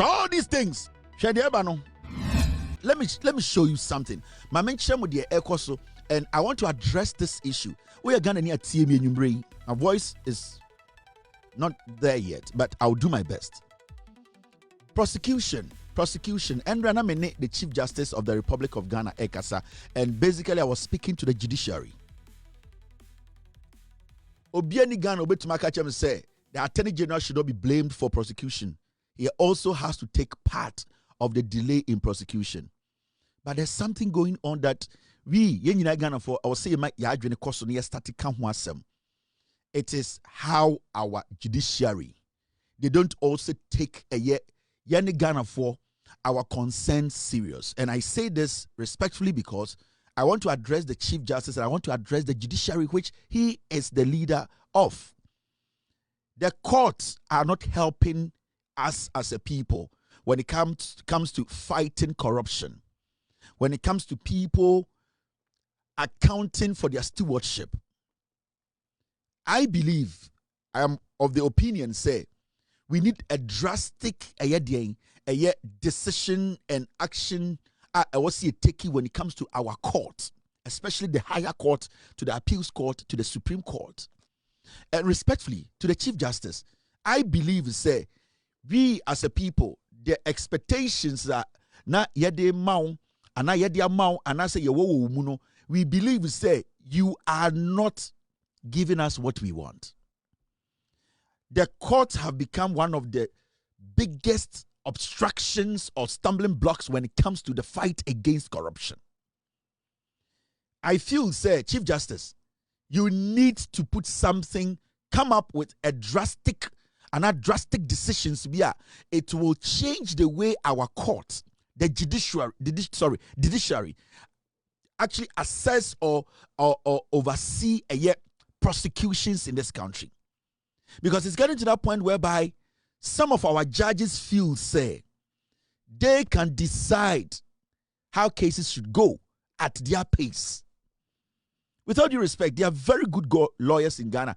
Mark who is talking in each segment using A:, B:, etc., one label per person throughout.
A: After all these things, let me show you something. My mention with the Ekoso, and I want to address this issue. We are gonna need TMI. My voice is not there yet, but I'll do my best. Prosecution. And Ranamene, the Chief Justice of the Republic of Ghana, Ekasa, and basically I was speaking to the judiciary. Obiani Ghana Obetumaka say the Attorney General should not be blamed for prosecution. He also has to take part of the delay in prosecution. But there's something going on that we, Ghana, for I was saying, it is how our judiciary, they don't also take a year Ghana for our concerns serious. And I say this respectfully because I want to address the Chief Justice and I want to address the judiciary, which he is the leader of. The courts are not helping us as a people when it comes to fighting corruption, when it comes to people accounting for their stewardship. I believe, I am of the opinion, say, we need a drastic decision and action taking when it comes to our court, especially the higher court, to the appeals court, to the Supreme Court. And respectfully, to the Chief Justice, I believe, say, we as a people, the expectations are na yede mau, ana yede mau, ana say yewo muno. We believe, say, you are not giving us what we want. The courts have become one of the biggest obstructions or stumbling blocks when it comes to the fight against corruption. I feel, say, Chief Justice, you need to put something, come up with a drastic decisions where it will change the way our court, the judiciary, actually assess or oversee prosecutions in this country. Because it's getting to that point whereby some of our judges feel, say, they can decide how cases should go at their pace. With all due respect, they are very good lawyers in Ghana,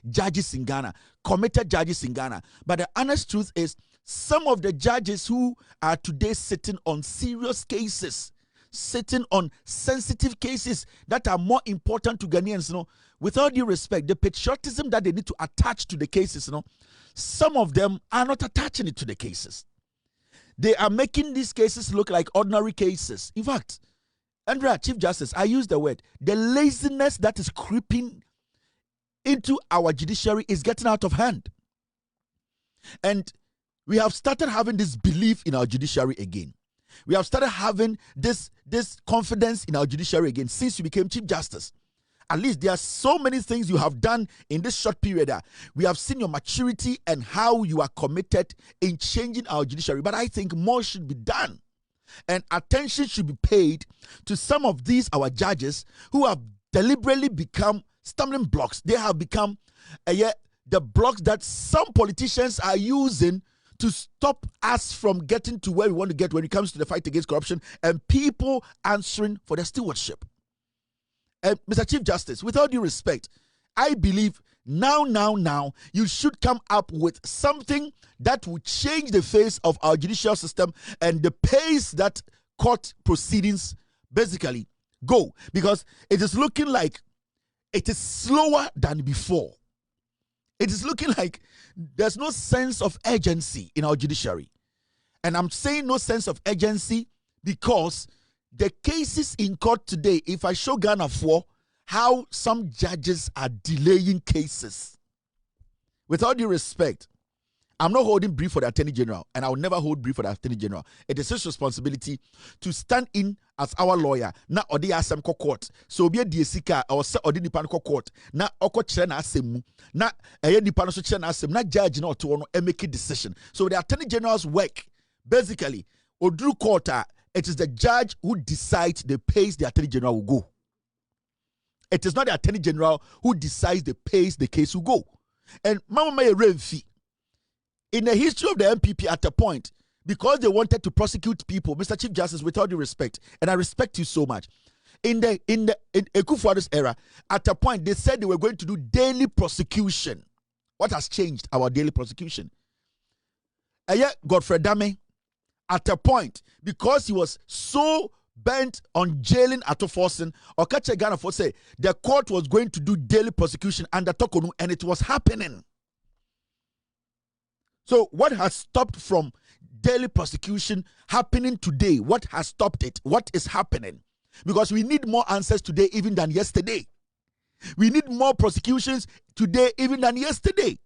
A: judges in Ghana, committed judges in Ghana. But the honest truth is, some of the judges who are today sitting on serious cases, sitting on sensitive cases that are more important to Ghanaians, with all due respect, the patriotism that they need to attach to the cases, some of them are not attaching it to the cases. They are making these cases look like ordinary cases. In fact, Andrea, Chief Justice, I use the word, the laziness that is creeping into our judiciary is getting out of hand. And we have started having this belief in our judiciary again. We have started having this confidence in our judiciary again since you became Chief Justice. At least there are so many things you have done in this short period. We have seen your maturity and how you are committed in changing our judiciary. But I think more should be done. And attention should be paid to some of these, our judges, who have deliberately become stumbling blocks. They have become the blocks that some politicians are using to stop us from getting to where we want to get when it comes to the fight against corruption and people answering for their stewardship. And Mr. Chief Justice, with all due respect, I believe now, you should come up with something that will change the face of our judicial system and the pace that court proceedings basically go. Because it is looking like it is slower than before. It is looking like there's no sense of urgency in our judiciary. And I'm saying no sense of urgency because the cases in court today, if I show Ghana for how some judges are delaying cases, with all due respect, I'm not holding brief for the Attorney General, and I will never hold brief for the Attorney General. It is his responsibility to stand in as our lawyer. Na odi asem court. So be a DSika or se odi nipa court. Na oko chere na asem. Na nipa no so chere na asem. Na judge na oto no make a decision. So the Attorney General's work, basically, odru court, it is the judge who decides the pace the Attorney General will go. It is not the Attorney General who decides the pace the case will go. And Mama May Renfi, in the history of the MPP at a point, because they wanted to prosecute people, Mr. Chief Justice, with all due respect, and I respect you so much, in Akufo-Addo's era, at a point, they said they were going to do daily prosecution. What has changed our daily prosecution? Godfrey Dame, at a point, because he was so bent on jailing Atu-Forsen, or Kache Ghana for say the court was going to do daily prosecution under Tokonu, and it was happening. So what has stopped from daily prosecution happening today? What has stopped it? What is happening? Because we need more answers today even than yesterday. We need more prosecutions today even than yesterday.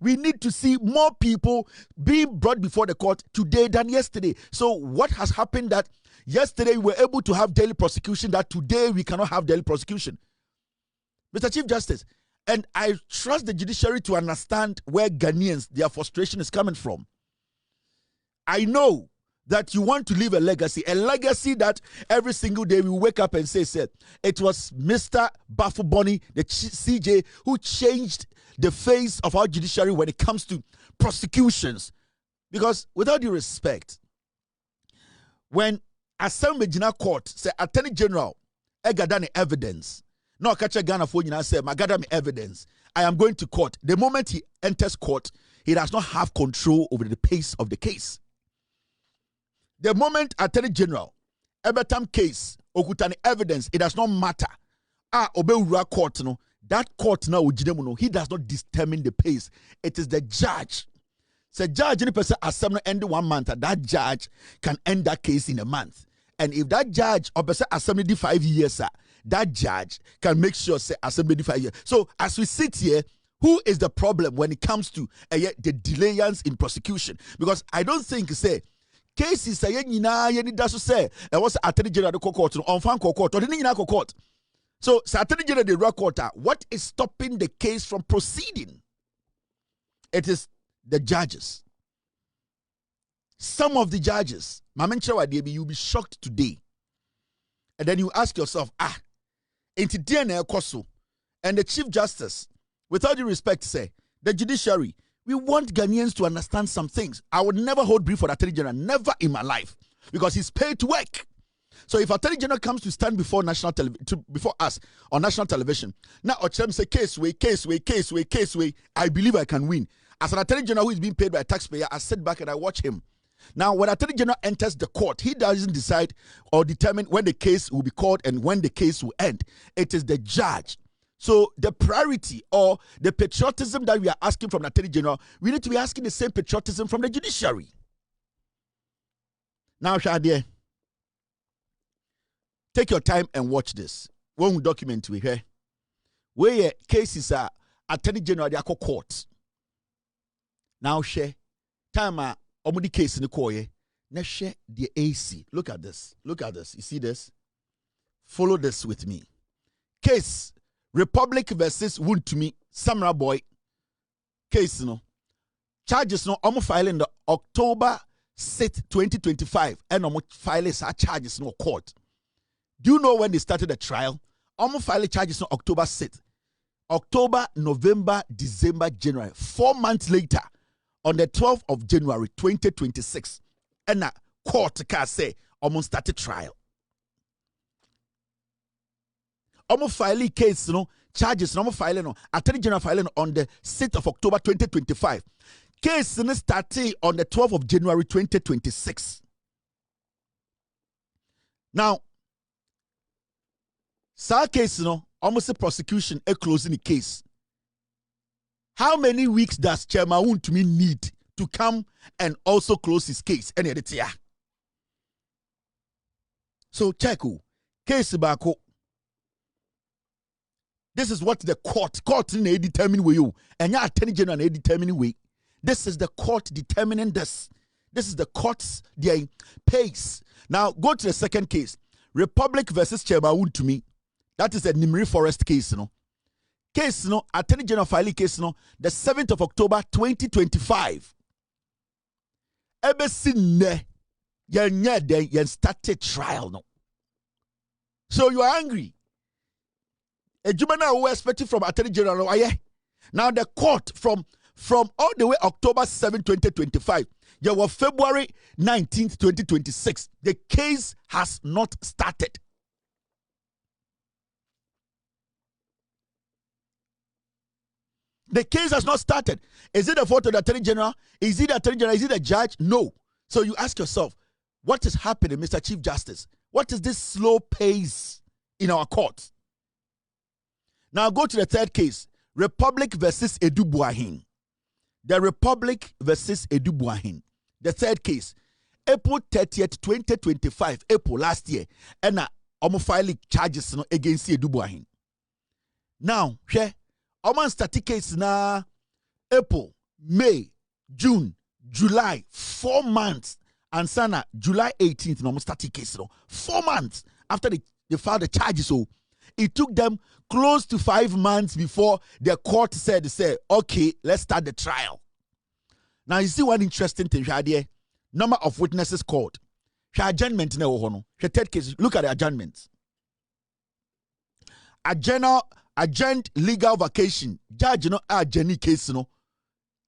A: We need to see more people being brought before the court today than yesterday. So what has happened that yesterday we were able to have daily prosecution that today we cannot have daily prosecution? Mr. Chief Justice, and I trust the judiciary to understand where Ghanaians, their frustration is coming from. I know that you want to leave a legacy that every single day we wake up and say, it was Mr. Bafuboni, the CJ, who changed the face of our judiciary when it comes to prosecutions. Because without due respect, when Asamoah court say Attorney General egadane evidence, no catch a Ghana for you say magadame evidence, I am going to court. The moment he enters court, he does not have control over the pace of the case. The moment Attorney General Ebetam case okutani evidence, it does not matter. Obeura court no, that court now he does not determine the pace. It is the judge. So judge any person Asamoah end 1 month, that judge can end that case in a month. And if that judge or person Asamoah did 5 years, that judge can make sure say Asamoah did 5 years. So as we sit here, who is the problem when it comes to the delayance in prosecution? Because I don't think say cases say say was Attorney General court on fan court or the court. So Attorney General the court, what is stopping the case from proceeding? It is the judges. Some of the judges, you'll be shocked today. And then you ask yourself, and the Chief Justice, with all due respect, say the judiciary, we want Ghanaians to understand some things. I would never hold brief for the Attorney General, never in my life, because he's paid to work. So if Attorney General comes to stand before before us on national television, now Ochem say case way, I believe I can win. As an Attorney General who is being paid by a taxpayer, I sit back and I watch him. Now, when Attorney General enters the court, he doesn't decide or determine when the case will be called and when the case will end. It is the judge. So the priority or the patriotism that we are asking from the Attorney General, we need to be asking the same patriotism from the judiciary. Now, Shadie, take your time and watch this. When we document we here, where cases are Attorney General they are court. Now, share time omudi case in the court. Now share the AC. Look at this. Look at this. You see this? Follow this with me. Case Republic versus Wontumi Samira boy. Case no charges no almost filing the October 6th, 2025, and almost filing charges no court. Do you know when they started the trial? Almost filing charges on October 6th. October, November, December, January. 4 months later, on the 12th of January 2026, and a court can say almost started trial. Almost filing case, charges, almost filing, Attorney General filing on the 6th of October 2025. Case started on the 12th of January 2026. Now, sa case, almost a prosecution, a closing the case. How many weeks does Chairman Wontumi need to come and also close his case? Any edit here? So check case bako. This is what the court determine with you, and your Attorney General determining way. This is the court determining this. This is the court's their pace. Now go to the second case, Republic versus Chairman Wontumi. That is a Nimri Forest case, Case, Attorney General filing case, the 7th of October 2025. Ebe sinne, yen started trial, So you are angry. A juvenile who expected from Attorney General, now the court from all the way October 7, 2025, there was February 19th, 2026. The case has not started. The case has not started. Is it the fault of the Attorney General? Is it the Attorney General? Is it the judge? No. So you ask yourself, what is happening, Mr. Chief Justice? What is this slow pace in our courts? Now go to the third case, Republic versus Adu-Boahen. The Republic versus Adu-Boahen. The third case, April 30th, 2025, April last year, and filing charges against Adu-Boahen. Now, here, start case na April, May, June, July, 4 months, and sana July 18th, no start case 4 months after they filed the charges. So it took them close to 5 months before the court said, okay, let's start the trial. Now you see one interesting thing here. Number of witnesses called. Adjournment na ho. Third case. Look at the adjournments. Adjourned legal vacation. Judge no adjourn case no.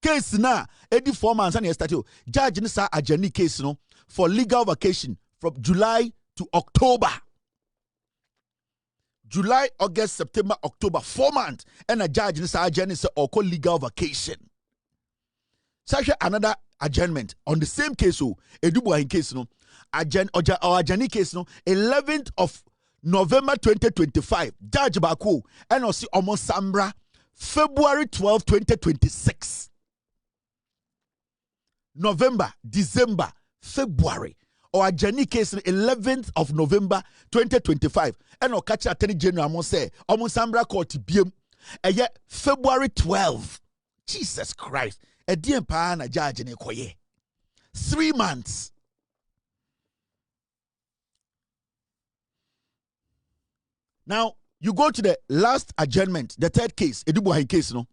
A: Case na 84 months and yesterday. Judge no sa adjourn case no for legal vacation from July to October. July, August, September, October, 4 months. And a judge no sa adjourn say or call legal vacation. Such another adjournment on the same case, Adu-Boahen case, adjourn case, 11th of November 2025, Judge Bako, and also almost Samira, February 12, 2026. November, December, February, or adjourn case, 11th of November 2025, and or catch Attorney General, almost Samira court BM, and yet February 12. Jesus Christ. A dear pa na judge in Ekoye. 3 months. Now, you go to the last adjournment, the third case, Adu-Boahen case, no?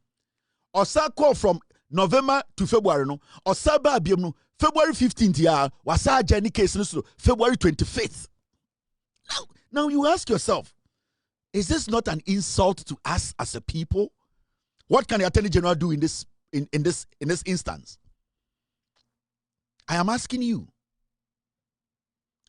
A: Osa call from November to February, no? Osa ba abiem no, February 15th, ya, wasa adjourn case, no? February 25th. Now you ask yourself, is this not an insult to us as a people? What can the Attorney General do in this instance? I am asking you.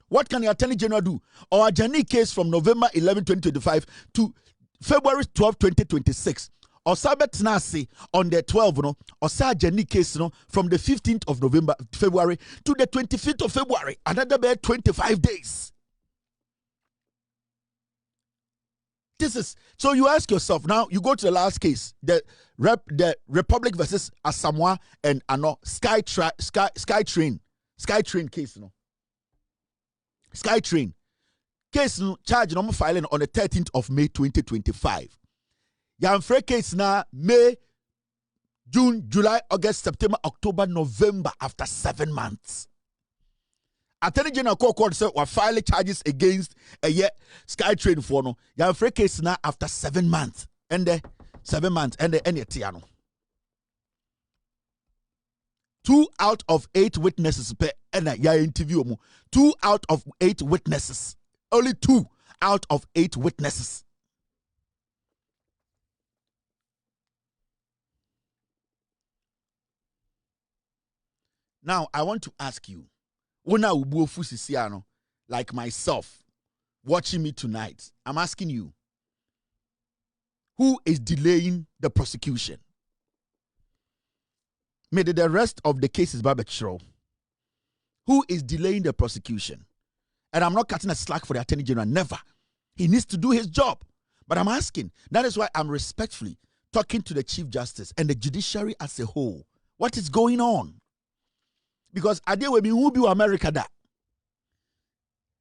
A: What can the Attorney General do? Or a journey case from November 11, 2025 to February 12, 2026. Or Sabbath Nasi on the 12th, no? Or sa journey case, no? From the 15th of November, February to the 25th of February. Another 25 days. This is, so you ask yourself, now you go to the last case, the Republic versus Asamoah and Skytrain case, no? Skytrain case, no, charge no filing on the 13th of May 2025. Yamfre case na May, June, July, August, September, October, November, after 7 months. Attorney General court said we file charges against a year Skytrain for no. Yamfre case now after 7 months. And the 7 months and the tiano. 2 out of 8 witnesses per ya interview mo. 2 out of 8 witnesses. Only 2 out of 8 witnesses. Now I want to ask you. Like myself, watching me tonight, I'm asking you, who is delaying the prosecution? Maybe the rest of the cases, Babetro. Who is delaying the prosecution? And I'm not cutting a slack for the Attorney General, never. He needs to do his job. But I'm asking, that is why I'm respectfully talking to the Chief Justice and the judiciary as a whole. What is going on? Because who be America that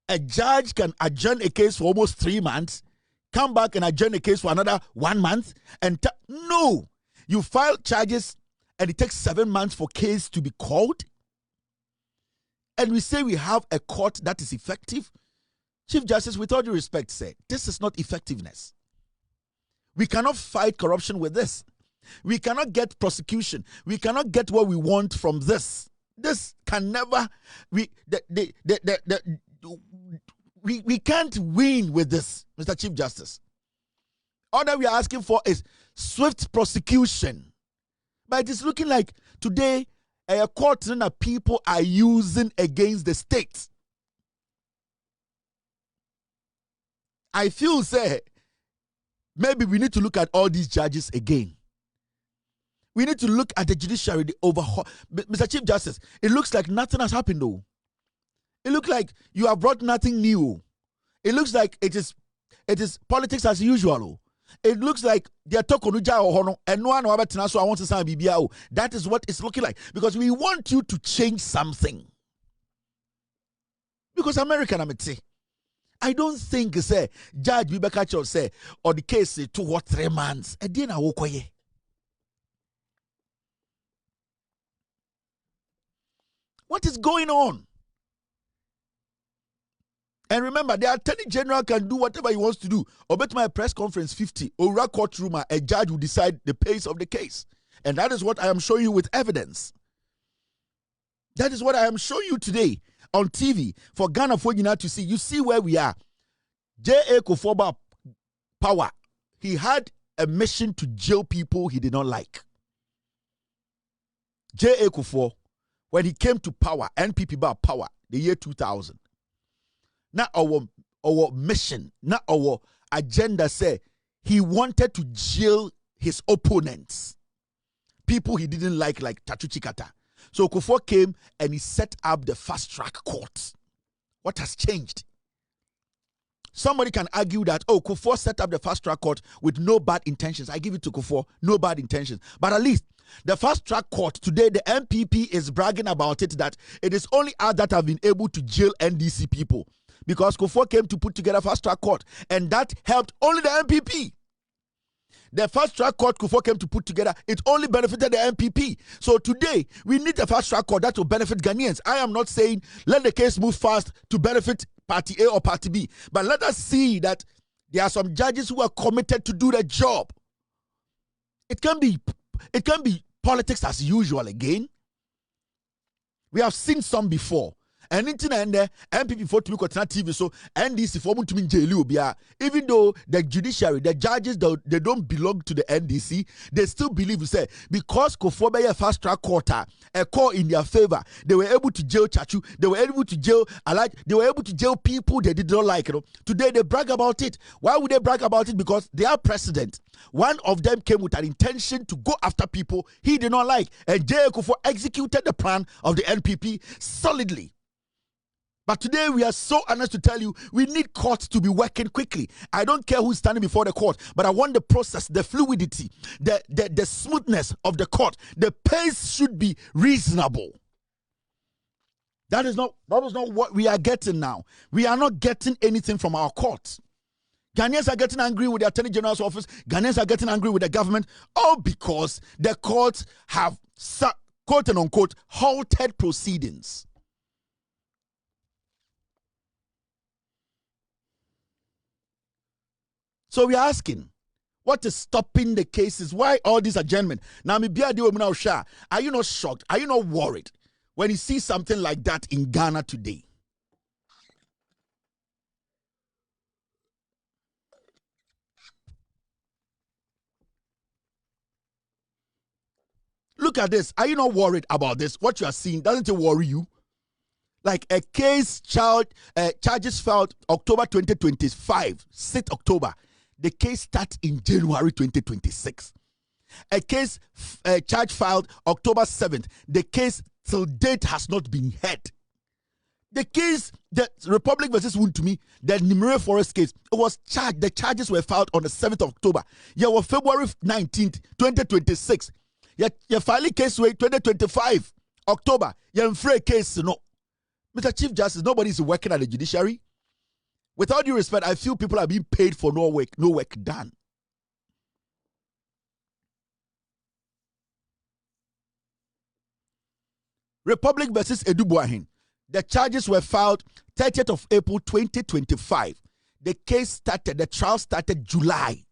A: a judge can adjourn a case for almost 3 months, come back and adjourn a case for another 1 month, and no, you file charges and it takes 7 months for case to be called, and we say we have a court that is effective. Chief Justice, with all due respect, said this is not effectiveness. We cannot fight corruption with this. We cannot get prosecution. We cannot get what we want from this. This can never, we can't win with this, Mr. Chief Justice. All that we are asking for is swift prosecution. But it is looking like today a court that people are using against the state. I feel, say, maybe we need to look at all these judges again. We need to look at the judiciary, the overhaul. Mr. Chief Justice, it looks like nothing has happened though. It looks like you have brought nothing new. It looks like it is politics as usual. It looks like they are talking and no one so I want to say BBO. That is what it's looking like. Because we want you to change something. Because American, I don't think say Judge Bibekacho say or the case say 2 or 3 months. What is going on? And remember, the Attorney General can do whatever he wants to do. Or bet my press conference 50, or a courtroom, a judge will decide the pace of the case. And that is what I am showing you with evidence. That is what I am showing you today on TV for Ghana for you now to see. You see where we are. J.A. Kufuor power. He had a mission to jail people he did not like. J.A. Kufuor, when he came to power, NPP bar power, the year 2000. Now our mission, not our agenda say he wanted to jail his opponents. People he didn't like Tatu Chikata. So Kufuor came and he set up the fast track court. What has changed? Somebody can argue that, oh, Kufuor set up the fast track court with no bad intentions. I give it to Kufuor, no bad intentions. But at least the fast track court today, the MPP is bragging about it that it is only us that have been able to jail NDC people. Because Kufuor came to put together fast track court, and that helped only the MPP. The fast track court Kufuor came to put together, it only benefited the MPP. So today, we need a fast track court that will benefit Ghanaians. I am not saying let the case move fast to benefit Party A or Party B, but let us see that there are some judges who are committed to do the job. It can be politics as usual again. We have seen some before. And in the MPP for to be TV, so NDC for to mean jail. Even though the judiciary, the judges, they don't belong to the NDC, they still believe say because Kufuor a fast track court, a call in their favor, they were able to jail Chachu, they were able to jail they were able to jail people they did not like. Today they brag about it. Why would they brag about it? Because they are president. One of them came with an intention to go after people he did not like, and J.A. Kufuor executed the plan of the NPP solidly. But today we are so honest to tell you, we need courts to be working quickly. I don't care who's standing before the court, but I want the process, the fluidity, the smoothness of the court. The pace should be reasonable. That is not what we are getting now. We are not getting anything from our courts. Ghanaians are getting angry with the Attorney General's office. Ghanaians are getting angry with the government, all because the courts have, quote and unquote, halted proceedings. So we are asking, what is stopping the cases? Why all this adjournment? Now, are you not shocked? Are you not worried when you see something like that in Ghana today? Look at this. Are you not worried about this? What you are seeing, doesn't it worry you? Like a case charges filed October 2025, 6th October. The case starts in January 2026. A case charge filed October 7th. The case till date has not been heard. The case, the Republic versus Wontumi, the Nimere Forest case, it was charged. The charges were filed on the 7th of October. Yeah, well, February 19th, 2026. Yeah, filing case way 2025 October. Yeah, free case no. Mr. Chief Justice, nobody is working at the judiciary. With all due respect, I feel people are being paid for no work done. Republic versus Adu-Boahen. The charges were filed 30th of April 2025. The case started, the trial started July.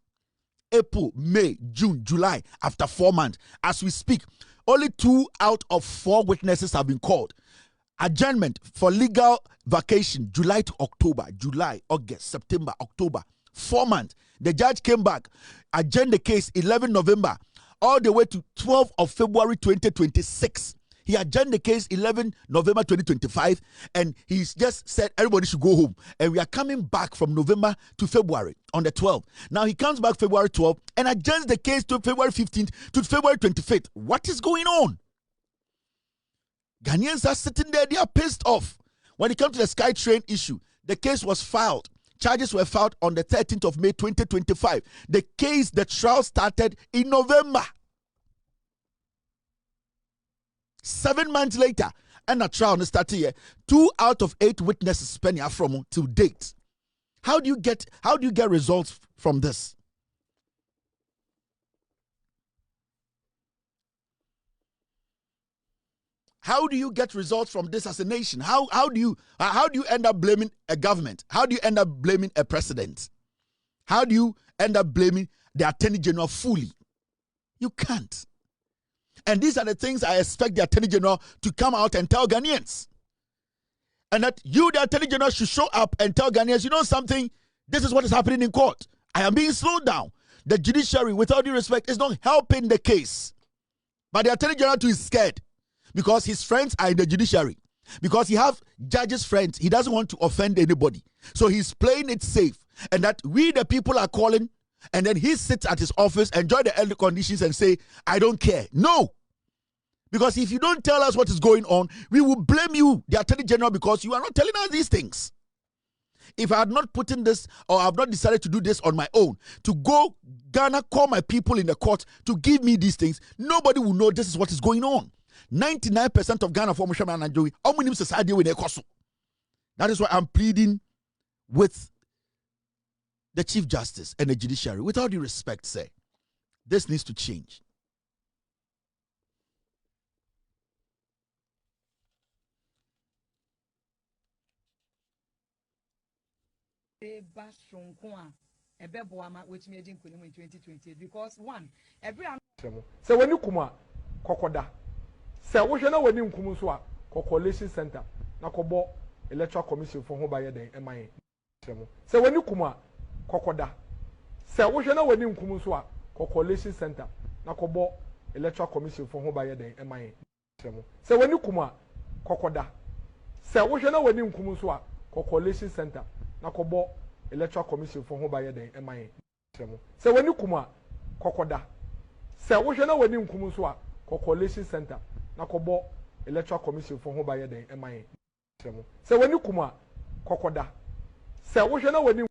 A: April, May, June, July, after 4 months. As we speak, only 2 out of 4 witnesses have been called. Adjournment for legal vacation, July to October, July, August, September, October, 4 months. The judge came back, adjourned the case 11 November, all the way to 12th of February 2026. He adjourned the case 11 November 2025, and he's just said everybody should go home. And we are coming back from November to February on the 12th. Now he comes back February 12th and adjourns the case to February 15th to February 25th. What is going on? Ghanaians are sitting there, they are pissed off. When it comes to the SkyTrain issue, the case was filed. Charges were filed on the 13th of May 2025. The trial started in November. 7 months later, and the trial started here. 2 out of 8 witnesses penny from to date. How do you get results from this? How do you get results from this as a nation? How do you end up blaming a government? How do you end up blaming a president? How do you end up blaming the Attorney General fully? You can't. And these are the things I expect the Attorney General to come out and tell Ghanaians. And that you, the Attorney General, should show up and tell Ghanaians, you know something? This is what is happening in court. I am being slowed down. The judiciary, with all due respect, is not helping the case. But the Attorney General too is scared. Because his friends are in the judiciary. Because he have judges' friends. He doesn't want to offend anybody. So he's playing it safe. And that we, the people, are calling. And then he sits at his office, enjoy the early conditions and say, I don't care. No. Because if you don't tell us what is going on, we will blame you, the Attorney General, because you are not telling us these things. If I had not put in this, or I have not decided to do this on my own, to go Ghana, call my people in the court to give me these things, nobody will know this is what is going on. 99% of Ghana former Shaman and Joey, society with a. That is why I'm pleading with the Chief Justice and the judiciary, with all due respect, say, this needs to change.
B: Because one, every so when you come kokoda, so we shall know when you come so coalition center, na kobo electoral commission for home by the MIA. So when you come kokoda, so we shall know when you come so coalition center, na kobo electoral commission for home by the MIA. So when you come kokoda, so we shall know when you come so coalition center, na kobo electoral commission for home by the MIA. So when you come kokoda, so we shall know when you come so coalition center, na kobo electoral commission for home by the MIA. So when you come kokoda, so we shall know when you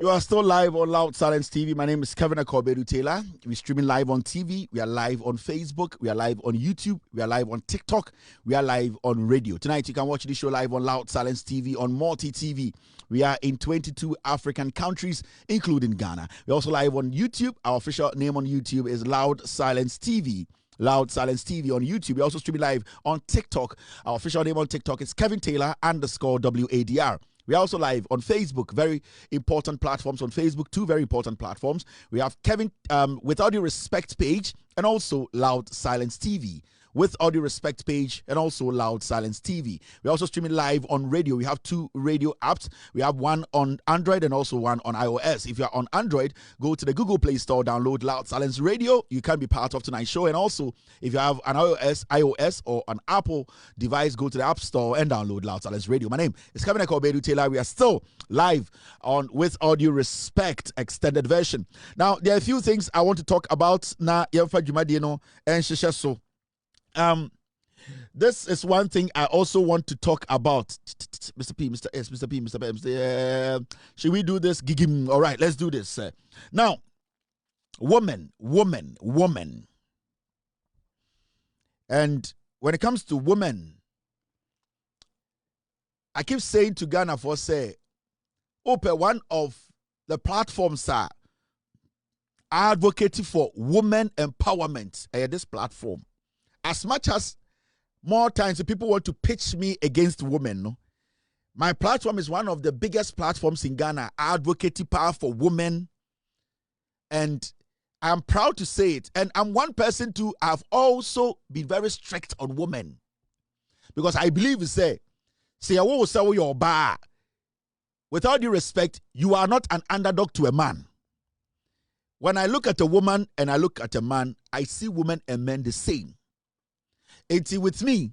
A: You are still live on Loud Silence TV. My name is Kevin Akobedu Taylor. We're streaming live on TV. We are live on Facebook. We are live on YouTube. We are live on TikTok. We are live on radio. Tonight, you can watch the show live on Loud Silence TV on Multi TV. We are in 22 African countries, including Ghana. We're also live on YouTube. Our official name on YouTube is Loud Silence TV. Loud Silence TV on YouTube. We also stream live on TikTok. Our official name on TikTok is Kevin Taylor _WADR. We are also live on Facebook, very important platforms on Facebook, 2 very important platforms. We have Kevin with Audio Respect page and also Loud Silence TV. With Audio Respect page and also Loud Silence TV. We're also streaming live on radio. We have 2 radio apps. We have one on Android and also one on iOS. If you're on Android, go to the Google Play Store, download Loud Silence Radio. You can be part of tonight's show. And also, if you have an iOS or an Apple device, go to the App Store and download Loud Silence Radio. My name is Kevin Akobedu Taylor. We are still live on With Audio Respect extended version. Now, there are a few things I want to talk about. Na yemfa jumadino and shishaso. This is one thing I also want to talk about. Mr. P, Mr. S, Mr. P, Mr. B, Mr. Should we do this? Gigim. All right, let's do this. Now, woman. And when it comes to women, I keep saying to Ghana for say, open one of the platforms are advocating for women empowerment. This platform, as much as more times people want to pitch me against women, no? My platform is one of the biggest platforms in Ghana, advocating power for women. And I'm proud to say it. And I'm one person to have also been very strict on women. Because I believe you say your bar. Without due respect, you are not an underdog to a man. When I look at a woman and I look at a man, I see women and men the same. It's with me.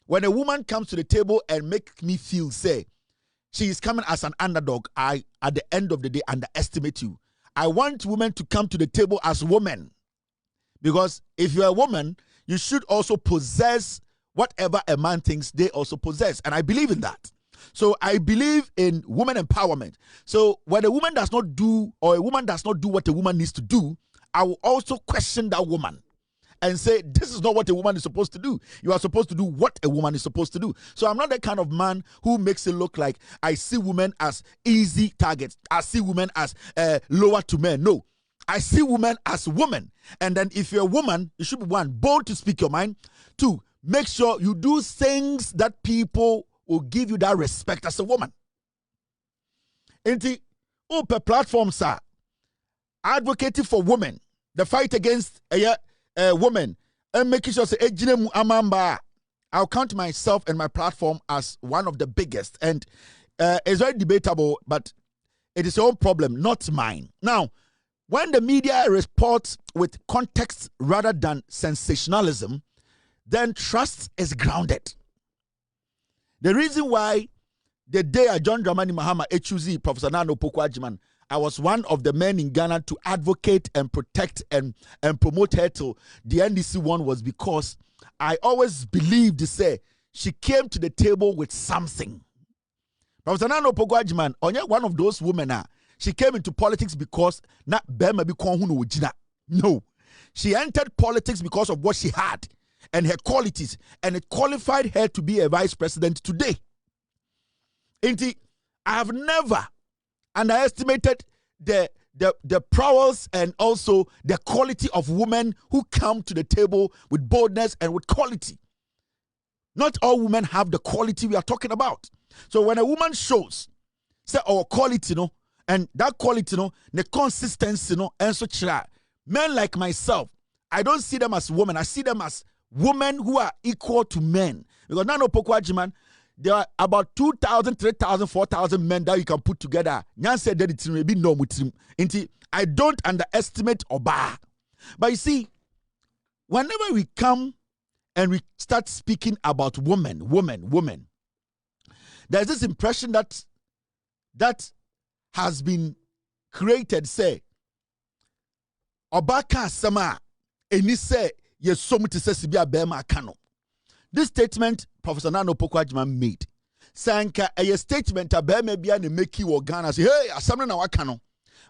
A: When a woman comes to the table and make me feel, say, she is coming as an underdog, I, at the end of the day, underestimate you. I want women to come to the table as women. Because if you're a woman, you should also possess whatever a man thinks they also possess. And I believe in that. So I believe in women empowerment. So when a woman does not do, or a woman does not do what a woman needs to do, I will also question that woman and say, this is not what a woman is supposed to do. You are supposed to do what a woman is supposed to do. So I'm not the kind of man who makes it look like I see women as easy targets. I see women as lower to men. No. I see women as women. And then if you're a woman, you should be one, bold to speak your mind. Two, make sure you do things that people will give you that respect as a woman. Inti, per platforms are advocating for women, the fight against women, and making sure say I'll count myself and my platform as one of the biggest, and it's very debatable, but it is your own problem, not mine. Now, when the media reports with context rather than sensationalism, then trust is grounded. The reason why the day I joined Dramani Mahama HUZ, Professor Nano Pokwajiman, I was one of the men in Ghana to advocate and protect and promote her to the NDC one was because I always believed to say she came to the table with something. Professor Nano Pokwajiman, only one of those women, she came into politics because not Bema be Jina. No. She entered politics because of what she had and her qualities, and it qualified her to be a vice president today. I have never underestimated the prowess and also the quality of women who come to the table with boldness and with quality. Not all women have the quality we are talking about. So when a woman shows, say, our quality, and that quality, the consistency, and such, men like myself, I don't see them as women. I see them as women who are equal to men. Because Nano Pokwajiman, there are about 2,000, 3,000, 4,000 men that you can put together. I don't underestimate Oba. But you see, whenever we come and we start speaking about women, there's this impression that has been created, say, Obaka Sama, and say, yes, so much says be a bema kano. This statement Professor Nano Pokwajiman made. Sanka a statement a bema be and make you organa say, hey, Samira na wakano.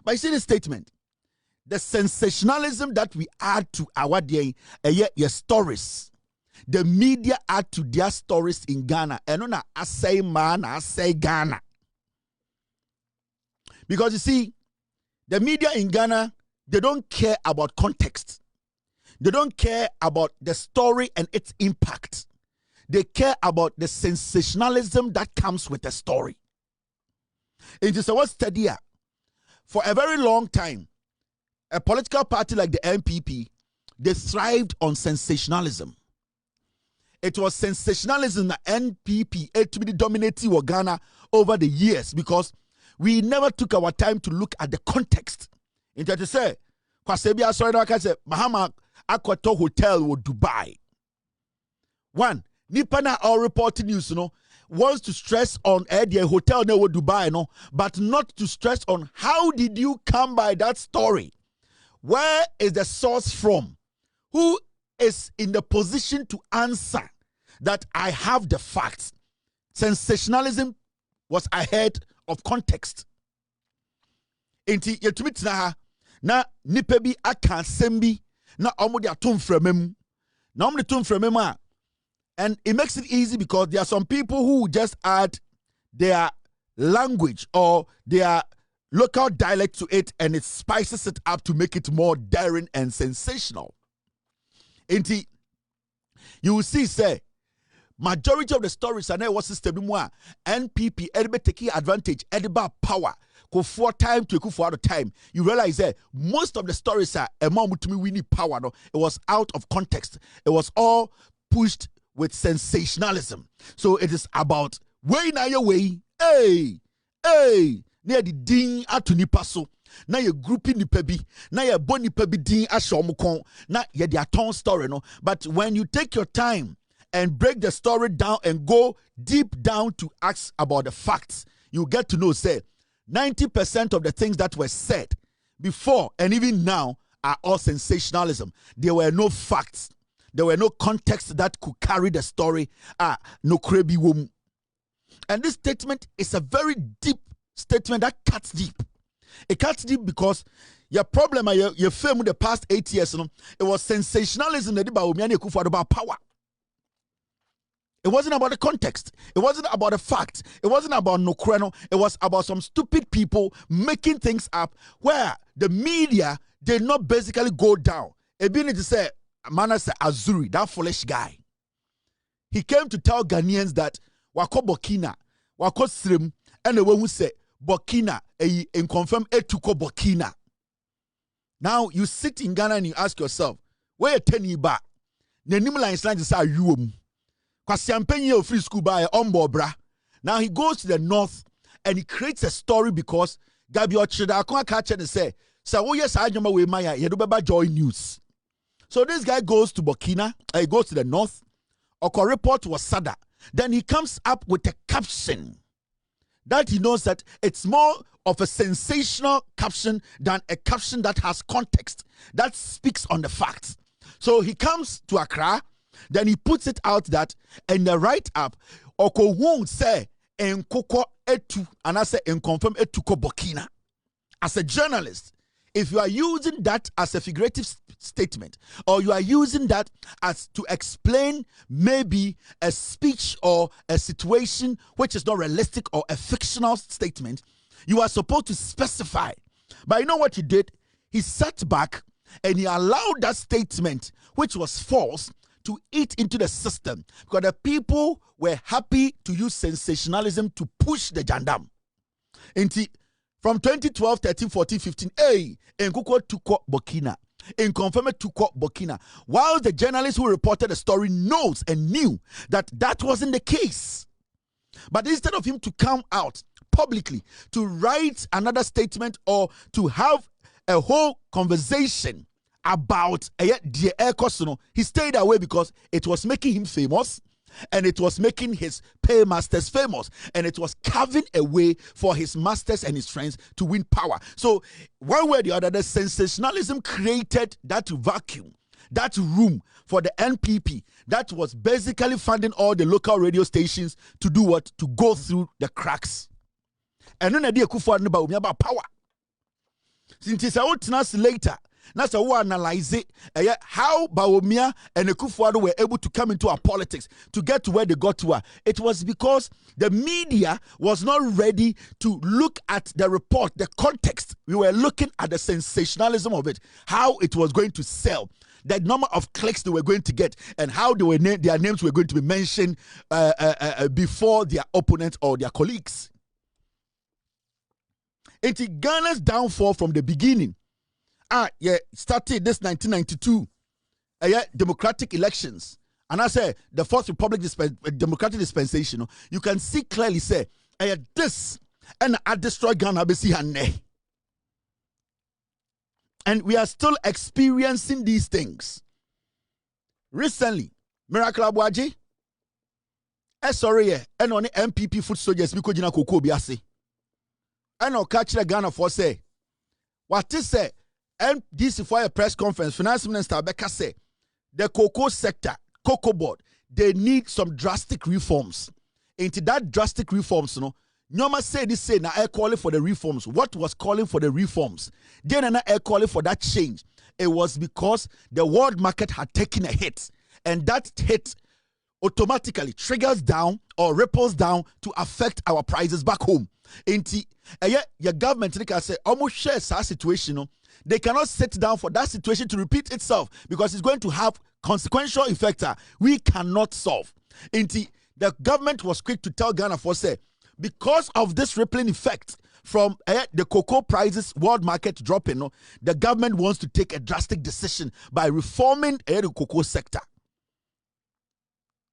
A: But you see this statement, the sensationalism that we add to our day, your stories. The media add to their stories in Ghana. And on I say man, I say Ghana. Because you see, the media in Ghana, they don't care about context. They don't care about the story and its impact. They care about the sensationalism that comes with the story. It is a word study. For a very long time, a political party like the NPP, they thrived on sensationalism. It was sensationalism that NPP to be dominating Ghana over the years because we never took our time to look at the context. In to say, Kwasebia sorry, I say Mahama Akwato Hotel or Dubai. One, Nipana all reporting news, wants to stress on the hotel near Dubai, but not to stress on how did you come by that story? Where is the source from? Who is in the position to answer that I have the facts? Sensationalism was ahead of context. Inti yetumit na nipebi aka sembi na omo de atom framem na omo de tom framem a And it makes it easy because there are some people who just add their language or their local dialect to it, and it spices it up to make it more daring and sensational. Inti, you will see, say, majority of the stories are now what system NPP taking advantage, edible power, go for time to for out of time. You realize that most of the stories are a more Wontumi winning power. No, it was out of context. It was all pushed with sensationalism. So it is about way na your way, hey, near the ding atu nipa so. Na ye grouping nipa bi, na ye boni nipa bi ding ashomukon, na ye their tongue story no. But when you take your time and break the story down and go deep down to ask about the facts, you get to know, say, 90% of the things that were said before and even now are all sensationalism. There were no facts. There were no context that could carry the story. No krebi wom. And this statement is a very deep statement that cuts deep. It cuts deep because your problem, your fame in the past 8 years, it was sensationalism that Bawumia about power. It wasn't about the context. It wasn't about the facts. It wasn't about Nokreno. It was about some stupid people making things up where the media did not basically go down. It being to say, Manase Azuri, that foolish guy. He came to tell Ghanaians that Wako Burkina, Wako Srim, and the one who said Burkina, and confirm Etuko Burkina. Now you sit in Ghana and you ask yourself, where 10 years back? The Nimla is like to say, you. Kwasiampenye free school by bra. Now he goes to the north and he creates a story because Gabi Ochida akwa catch and say, "So yes, I remember we Maya Yedubeba Joy News." So this guy goes to Burkina, he goes to the north. Oko report was Sada. Then he comes up with a caption that he knows that it's more of a sensational caption than a caption that has context, that speaks on the facts. So he comes to Accra. Then he puts it out that in the write-up, Oko won't say en koko etu, and I say en confirm etuko Burkina. As a journalist, if you are using that as a figurative statement, or you are using that as to explain maybe a speech or a situation which is not realistic or a fictional statement, you are supposed to specify. But you know what he did? He sat back and he allowed that statement, which was false, to eat into the system because the people were happy to use sensationalism to push the jandam. From 2012, 13, 14, 15, in Kuko Tuko Burkina, in confirmed Tuko Burkina, while the journalist who reported the story knows and knew that that wasn't the case. But instead of him to come out publicly to write another statement or to have a whole conversation about he stayed away because it was making him famous and it was making his paymasters famous and it was carving a way for his masters and his friends to win power. So one way or the other, the sensationalism created that vacuum, that room for the NPP that was basically funding all the local radio stations to do what? To go through the cracks. And then idea Bawumia about power. Since I want later, that's how we analyze it. How Bawumia and Akufo-Addo were able to come into our politics to get to where they got to. It was because the media was not ready to look at the report, the context. We were looking at the sensationalism of it, how it was going to sell, the number of clicks they were going to get, and how they were their names were going to be mentioned before their opponents or their colleagues. It's Ghana's downfall from the beginning. Started this 1992 democratic elections. And I say the Fourth Republic democratic dispensation, you can see clearly say, this and I destroy Ghana. And we are still experiencing these things. Recently, Miracle Abuaji, sorry, and on the MPP foot soldiers, because you know, Koko Biase. And I'll catch the Ghana for say, what is say? And this is for a press conference. Finance Minister Becca said the cocoa sector, cocoa board, they need some drastic reforms. Into that drastic reforms, Nyoma said this say now I calling for the reforms. What was calling for the reforms? Then I calling for that change. It was because the world market had taken a hit, and that hit automatically triggers down or ripples down to affect our prices back home. Inti, your government can say almost shares that situation. No? They cannot sit down for that situation to repeat itself because it's going to have consequential effect we cannot solve. Inti, the government was quick to tell Ghana for say, because of this rippling effect from the cocoa prices world market dropping, no, the government wants to take a drastic decision by reforming the cocoa sector.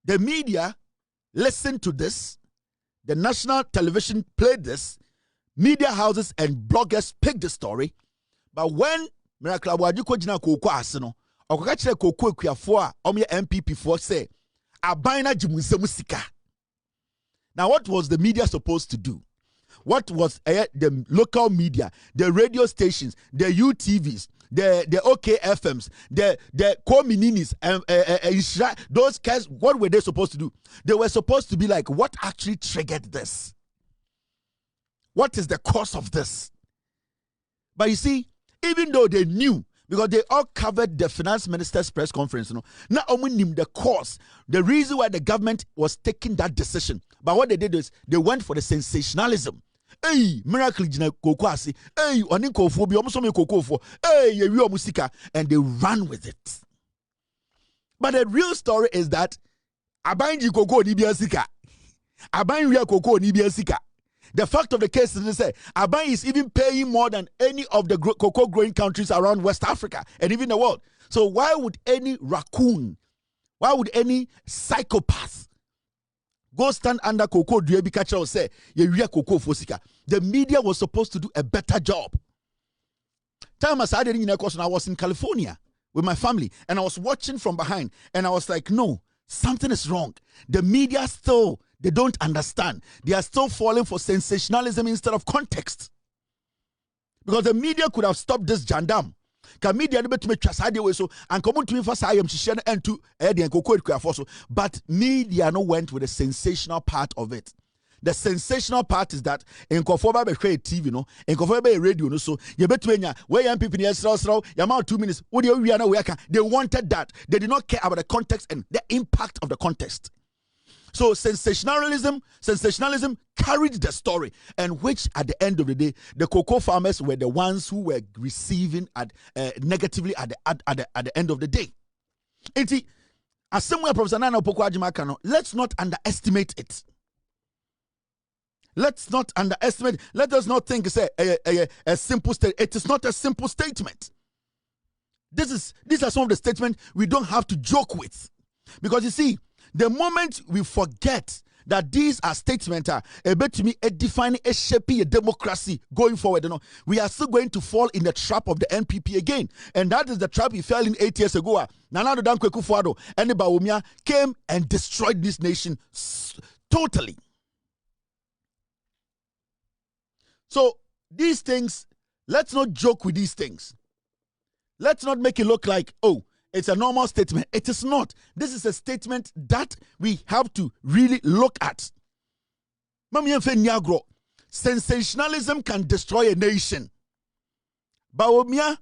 A: The media listened to this. The national television played this. Media houses and bloggers picked the story. But when Miracle Awuku jina cocoa asino, okakachire cocoa kuafo a MPP for say, abaina jimunse musika. Now, what was the media supposed to do? What was the local media, the radio stations, the UTVs, the OKFMs, the Komininis, those guys, what were they supposed to do? They were supposed to be like, what actually triggered this? What is the cause of this? But you see, even though they knew, because they all covered the finance minister's press conference, not only knew the cause, the reason why the government was taking that decision. But what they did is they went for the sensationalism. Hey, miracle jina kokwasi. Hey, oninko fo bi omuso me kokofo. Hey, ye wi omusika, and they ran with it. But the real story is that abanji koko ni bia sika. Aban wi koko ni bia sika. The fact of the case is they say Aban is even paying more than any of the cocoa growing countries around West Africa and even the world. So why would any raccoon, why would any psychopath go stand under cocoa duebi catcher or say ye cocoa fosika? The media was supposed to do a better job. Time as I did in I was in California with my family and I was watching from behind and I was like, no, something is wrong. The media still, they don't understand. They are still falling for sensationalism instead of context. Because the media could have stopped this jandam. Can media be to make way so and come to me for I am shishen and to and cocoa. But media no went with the sensational part of it. The sensational part is that in Kofoba be TV no, in Kofoba be radio no, so you bet me where young people yes you 2 minutes. They wanted that. They did not care about the context and the impact of the context. So sensationalism carried the story, and which at the end of the day, the cocoa farmers were the ones who were receiving negatively at the end of the day. Inti, Asamoah Professor Nana Opoku Ajimakano, let's not underestimate it. Let's not underestimate. Let us not think it's a simple statement. It is not a simple statement. These are some of the statements we don't have to joke with, because you see, the moment we forget that these are statements defining a shaping a democracy going forward, we are still going to fall in the trap of the NPP again. And that is the trap we fell in 8 years ago. Nana Addo Kwadwo and Bawumia came and destroyed this nation totally. So these things, let's not joke with these things. Let's not make it look like, oh, it's a normal statement. It is not. This is a statement that we have to really look at. Sensationalism can destroy a nation. Bawumia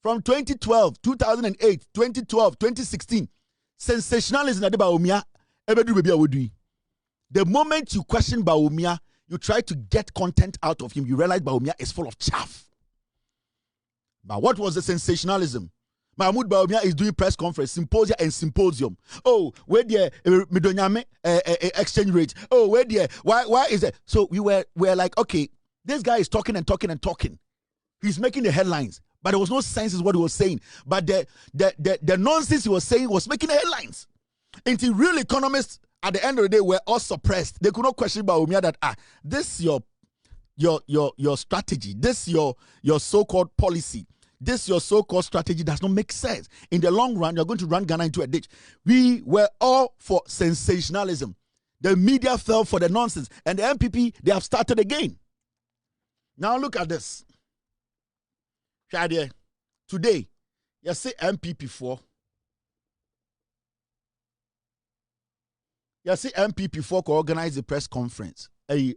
A: from 2012, 2008, 2012, 2016. Sensationalism at Bawumia. The moment you question Bawumia, you try to get content out of him, you realize Bawumia is full of chaff. But what was the sensationalism? Mahmoud Bawumia is doing press conference, symposia and symposium. Oh, where the Midonyame exchange rate? Oh, where the why is it? So we were like, okay, this guy is talking and talking and talking. He's making the headlines, but there was no sense in what he was saying. But the nonsense he was saying was making the headlines. Until real economists at the end of the day were all suppressed. They could not question Bawumia that this your strategy, this your so-called policy. This your so-called strategy does not make sense. In the long run, you're going to run Ghana into a ditch. We were all for sensationalism. The media fell for the nonsense. And the MPP, they have started again. Now look at this. Today, you see MPP 4. You see MPP 4 co organize a press conference. A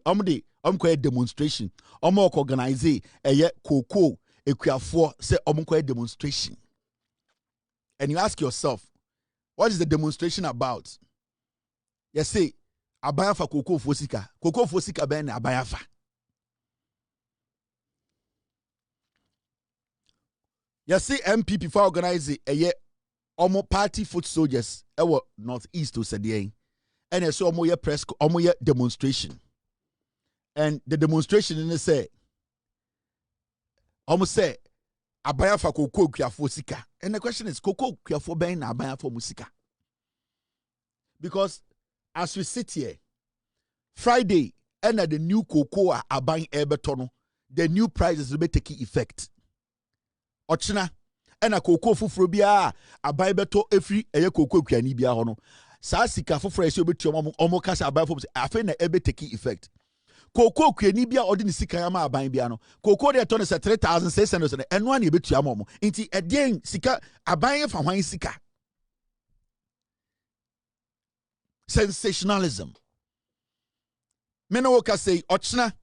A: demonstration. Organize a cocoa. Ekuafo say omunko demonstration. And you ask yourself, what is the demonstration about? You say abayafa koko fosika ben abayafa. You see MPP for organize a year omo party foot soldiers ewo northeast to say and I saw omo press omo demonstration. And the demonstration in the say almost say abayafa koko kwiafo sika. And the question is koko kwiafo ben na abayafa musika. Because as we sit here Friday and the new cocoa aban ebetono the new prices will be taking effect. Ochina ena cocoa fufuro bia aban beto efri eye cocoa kwiani bia ho no saa sika fufuro ese obetu omo kasa aban fofo afi na ebe taking effect. Cocoa kwiani bia odi ni sika ya ma aban bia no cocoa de ton se 3600 eno na ebetu ya mo nti edien sika aban fa hwan sika. Sensationalism. Mena woka say ochina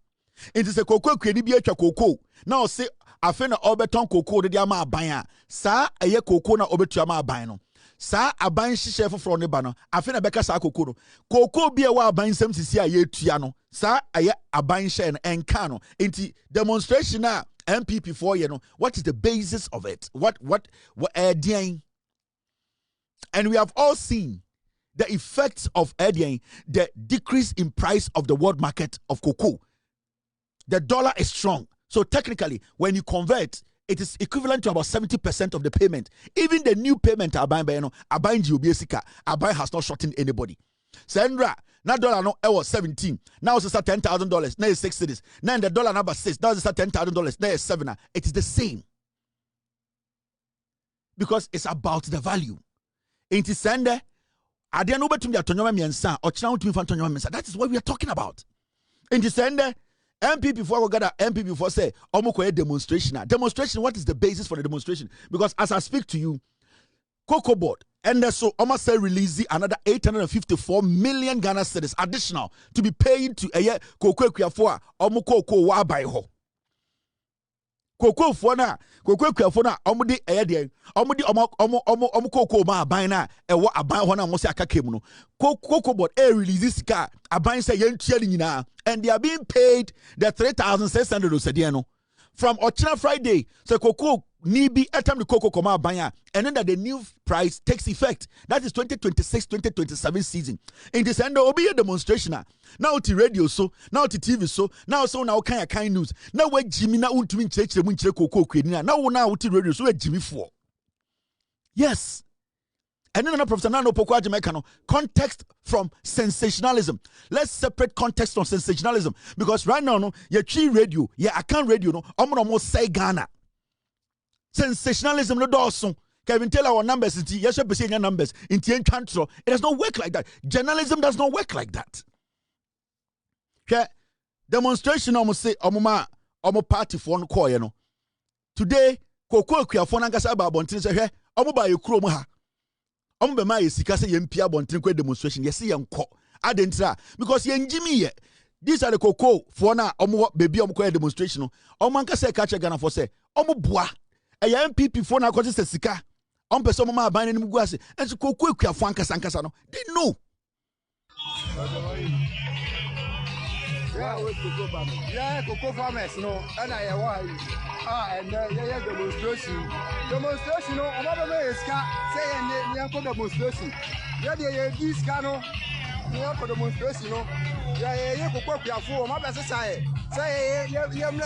A: it is a cocoa kwiani bia atwa cocoa na o say afi na obeton cocoa de ama aban a saa eye cocoa na obetu ama aban no saa aban hihye foforo ne ba no afi na beka saa cocoa no cocoa bia wa aban sam sisi a ye tua no saa eye aban hye no enka no enti demonstration a MPP for you know what is the basis of it what and we have all seen the effects of the decrease in price of the world market of cocoa. The dollar is strong. So technically, when you convert, it is equivalent to about 70% of the payment. Even the new payment Aban Giubiesika, Aban has not shortened anybody. Sandra, now dollar no was 17. Now it's $10,000. Now it's 6 cities. Now the dollar number 6. Now it's $10,000. Now it's 7. It is the same. Because it's about the value. It is sender. That is what we are talking about. In December, MP before we got MP before say, demonstration. Demonstration, what is the basis for the demonstration? Because as I speak to you, Cocoa Board, and so almost say release another 854 million Ghana cedis additional to be paid to a year Cocoa Kiafua, Cocoa wa by ho. Cocoa fona omudi eyede omudi omo cocoa ma aban na ewo aban ho na mo se akakemu no Cocoa Board release sika aban say yentua ni nyina and they are being paid the 3600 osede no from Ochina Friday so cocoa ni bi etam the cocoa koma aban and then that the new price takes effect. That is 2026-2027 season. In this end obi a demonstration now to radio so now to TV so now kind news now we Jimmy na untumi nchechire mu nchire cocoa kwani now to radio so we Jimmy for. Yes. And then Professor Nano Pokwa Jamaica no context from sensationalism. Let's separate context from sensationalism because right now no your tree radio I can't radio no omo say Ghana. Sensationalism no doso. Kevin tell our numbers in yes your numbers in control. It does not work like that. Journalism does not work like that. Okay. Demonstration almost say omo party for no call you know. Today Cocoa Kiafo nankasa aba bontin say hwe omo ba yekuro mu ha. Omo be ma yesika say yempia bontin kwa demonstration yes yenko. Adentra because yenjimi ye. These are the cocoa for na omo baby omo kwa demonstration no. Omo ankasa ka che Ghana for say omo boa a MPP for na kwase sika on person ma ban ni mugu ase enso Cocoa Kiafo ankasa no they know.
C: Yeah, cocoa farmers no and I and demonstration no omo be iska say any demonstration yeah this cano for demonstration no yeah Cocoa Kiafo omo be say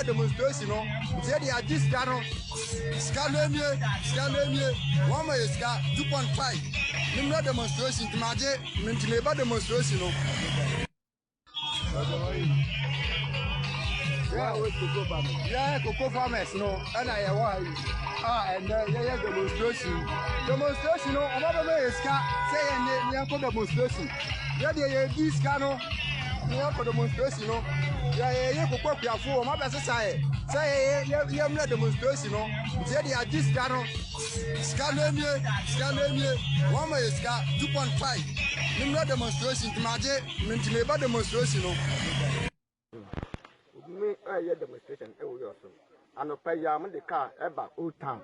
C: demonstration no say they are this cano scan me one more iska 2.5 nimra demonstration timaje mintimeba demonstration no. Yeah, cocoa farmers no and I and demonstration no omo be iska say any demonstration yeah this cano for demonstration no yeah Cocoa Kiafo omo be say demonstration no say they are this cano scan me one more iska 2.5 nimra demonstration timaje mintimeba demonstration no.
D: Demonstration and pay yam the car about old town.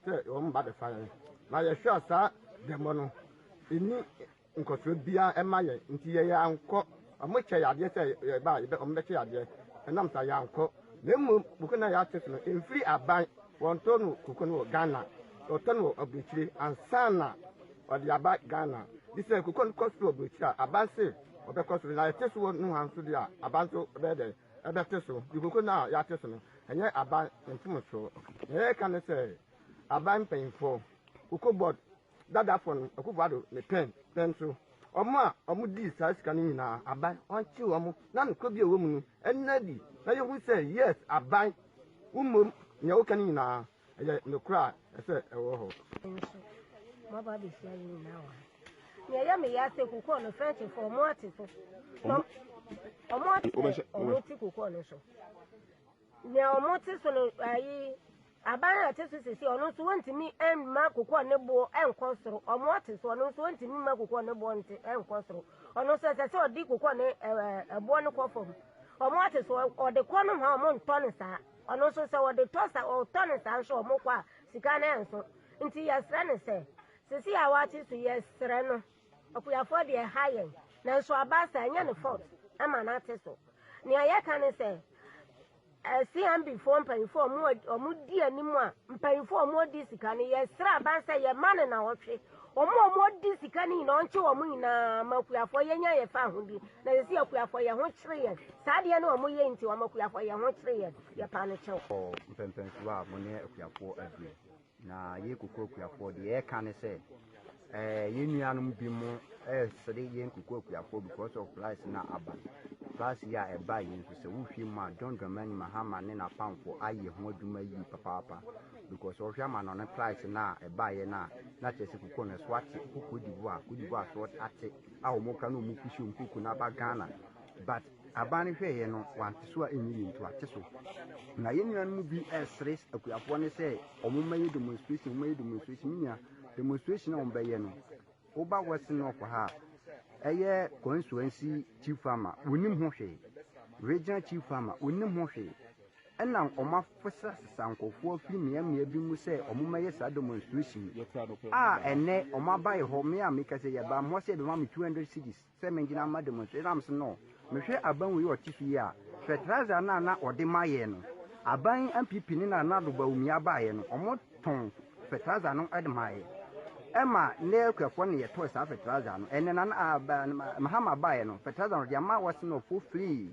D: Say, by the fire. Now, you sure, sir, the mono. nkɔsoro bia ɛma yɛ nti yɛ ankɔ ɔmo kyɛ yadeɛ sɛ yɛ ba yɛ ɔmo bɛkyɛ yadeɛ ɛnam sa yɛ ankɔ na mmom kuku na yɛate so no mfiri aban wɔntɔ no kuku no wɔ Ghana wɔtɔ no wɔ aburokyire ansa na ɔde aba Ghana de sɛ kuku no kɔ so wɔ aburokyire a aban se ɔbɛkɔ so na yɛte so wɔ no ha nso deɛ a aban nso bɛyɛ dɛ ɛbɛte so de kuku na yɛate so no ɛnyɛ aban ntom so na yɛka ne sɛ aban mpanyinfoɔ kuku board dadafo no akufo ne pen so ɔmo di saa sika no nyinaa aban ɔnkye wɔn na nokɔ bi a ɛwɔ mu no ɛnna di na yɛhu sɛ yes aban umom nea woka no nyinaa ɛyɛ nokora a ɛsɛ ɛwɔ hɔ
E: maba bɛhyia yɛ nyinaa wɔ ha nea ɛyɛ me yɛ asɛ kokoo no fɛnkyefo ɔmo ate so ɔmo ate ɔmo te kokoo no so nea ɔmo te so no ayi aban a te so sisi ɔno nso wɔntumi ɛmma kokoo ne boɔ ɛnkɔ soro ɔmo ate so ɔno nso wɔntumi mma kokoo ne boɔ ɛnkɔ soro ɔno nso ɛsɛ sɛ ɔde kokoo ne ɛboɔ no kɔ fam ɔmo ate so ɔde kɔ no ha ɔmo ntɔ ne saa ɔno nso sɛ ɔde ɔtɔ ne saa nso ɔmo kɔ a sika no ɛnso nti yɛsrɛ ne sɛ sisi a wɔate so yɛsrɛ no ɔkuyafoɔ deɛ ha yɛn nanso aba sɛ ɛnyɛ ne fault ɛma no ate so nea yɛka ne sɛ CMB for mpanyinfoɔ ɔmo di anim a mpanyinfoɔ ɔmo di sika no yɛsrɛ aban sɛ yɛma ne na wɔtwe ɔmo di sika no nyinaa ɔnkye ɔmo nyinaa ma akuyafoɔ yɛnya yɛfa ahodi na yɛsi akuyafoɔ yɛn ho kyere yɛn saa deɛ no ɔmo yɛ nti ɔmo akuyafoɔ yɛn ho kyere yɛn yɛpa no kyɛw.
F: mpɛmpɛnsoɔ a mo ne akuyafoɔ adue na yɛ kuku akuyafoɔ deɛ yɛka ne sɛ yɛn nuanom bi mo ɛsere yɛn kuku akuyafoɔ because of price na aba price yɛ a ɛba yɛn nso sɛ wohwie mu a dɔndɔmani mahama ne napamfo ayɛ ho adwuma yi papaapa because ɔhwɛ ama no ne price na ɛba yɛ na kyerɛ sɛ kuku no so ate kuku dibo a so ate a wɔn ka no wɔn kusi kuku na aba Ghana but aban no hwɛ yɛ no wante so a ɛnyɛ yɛn to ate so na yɛn nuanom bi ɛsere akuyafoɔ ne sɛ wɔn mɛyɛ demonstration nya demonstration a wɔn bɛyɛ no woba wɔsi no kɔ ha ɛyɛ constituency chief farmer wonim ho hwee regional chief farmer wonim ho hwee ɛna ɔmo afesa sankɔfoɔ firi mmea bi mu sɛ ɔmo mɛyɛ saa demonstration a ɛnɛ ɔmo abayɛ hɔ mmea meka sɛ yɛba mo sɛ bɛma me 200 cedis sɛ mengyina ama demonstration am so no mehwɛ aban wei ɔte so yi a fertilizer na ɔde ma yɛ no aban MPP ne na Bawumia baayɛ no ɔmo tɔn fertilizer no ɛde ma yɛ Emma ne kwafoɔ ne yɛtɔ saa fertilizer no ɛne na mahama baayɛ no fertilizer no de ama wɔse no for free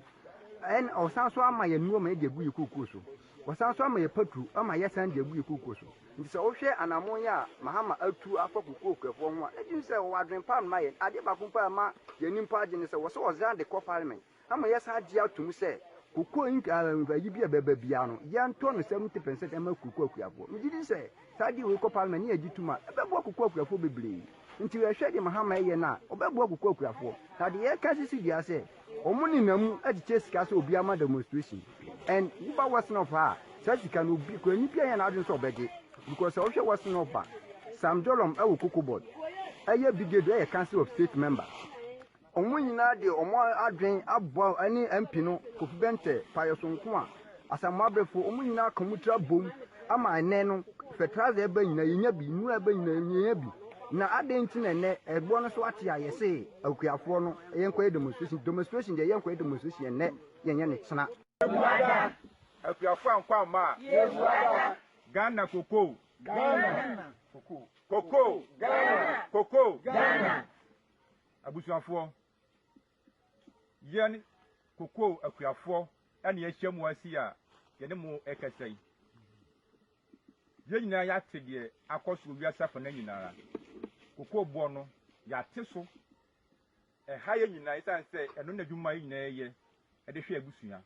F: ɛn ɔsan so ama yɛ nuo ma yɛ de gu yɛ kuku so ɔsan so ama yɛ patru ama yɛ san de gu yɛ kuku so nti sɛ wohwɛ anamon yɛ a mahama atu afa kuku kwafoɔ ho a ɛdi sɛ wɔadwen pam ma yɛ ade ba kumpa ma yɛ nimpa agye ne sɛ wɔse ɔzan de kɔ parliament ama yɛ san agye atum sɛ kuku yi bi a bɛbɛ bia no yɛntɔ no 70% ɛma kuku akuafoɔ megye sɛ saa de wɔ kɔ parliament ne yɛ tuma ɛbɛboa kuku akuafoɔ bebree nti wɔhwɛ de mahama yɛ na ɔbɛboa kuku akuafoɔ na de yɛka sisi bia sɛ ɔmo ne namu agye sika sɛ obi ama demonstration and woba wɔsen of ha saa sika no obi kɔ nipa yɛ na adwen sɛ ɔbɛgye because ɔhwɛ wɔsen of ba Sam Jolom ɛwɔ Cocoa Board ɛyɛ brigade ɛyɛ council of state member ɔmo nyinaa de ɔmo adwen abɔ ɛne MP no Kofi Bente Payosonko a Asamoah Brefo ɔmo nyinaa kamutra bom ama ɛnɛ no fertilizer ɛbɛ nyinaa yɛnya bi nura ɛbɛ nyinaa yɛnya bi na adenti na ne ɛboɔ no so ate a yɛse akuafoɔ no yɛnkɔ demonstration deɛ yɛnkɔ demonstration ɛnɛ yɛnyɛ ne kyena
G: akuafoɔ ankɔ ama Ghana koko Ghana koko Ghana koko Ghana abusuafoɔ yɛn koko akuafoɔ ɛne yɛhyɛ mu asi a yɛne mu ɛkɛsɛ yi yɛn nyinaa yɛate deɛ akɔ so wiase afa na nyinaa koko boɔ no yɛate so ɛha yɛ nyinaa ɛsan sɛ ɛno na adwuma yɛ nyinaa yɛ ɛde hwɛ abusua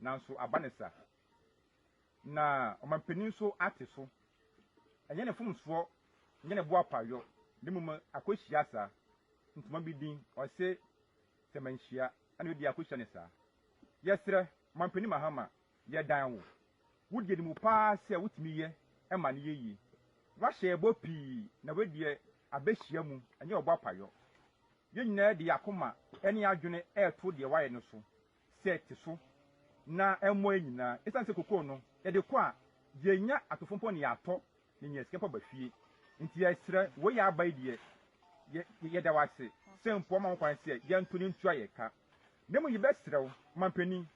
G: nanso aba ne sa na ɔmampanin nso ate so ɛnyɛ ne fomsoɔ nyɛ ne boa payɔ ne mu akɔhyia saa ntoma bi din ɔse sɛ manhyia ɛna odi akɔhyia ne saa yɛsrɛ ɔmampanin mahama yɛdan wo wodi ne mu paa sɛ wotumi yɛ ɛma ne yɛyie wahyɛ ɛbɔ pii na wadiɛ abɛhyia mu ɛnyɛ ɔbɔ apayɔ yɛn nyinaa de akoma ɛne adwene ɛɛto deɛ wayɛ no so sɛ te so na ɛmmɔ yɛn nyinaa ɛsiane sɛ kokoo no yɛde kɔ a yɛnya atofo mpo ne yɛatɔ ne nyɛ sika mpo ba fie nti yɛsrɛ wɔyɛ aba yi deɛ ye da wase se mpo ma nkwan se ye ntuni ntua ye ka nemu ye besrew mampani